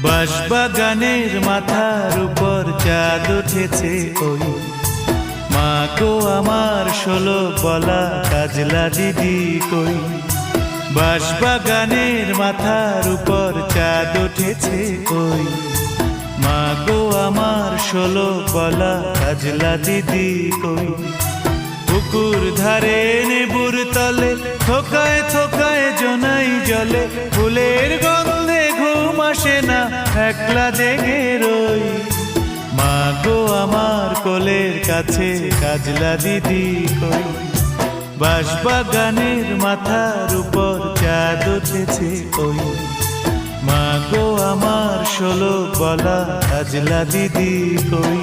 বাঁশবাগানের মাথার উপর চাঁদ উঠেছে ওই মা গো আমার 16 বলা কাজলা দিদি কই। বাঁশবাগানের মাথার উপর চাঁদ উঠেছে ওই মা গো আমার 16 বলা কাজলা দিদি কই। পুকুর ধারে নেবুর তলে থোকায় থোকায় জোনাই জলে ফুলের গন্ধে ঘুম আসে না একলা জেগে রই। মা গো আমার কোলের কাছে কাজলা দিদি কই। বাঁশবাগানের মাথার উপর চাঁদ উঠেছে ওই মা গো আমার 16 বলা কাজলা দিদি কই।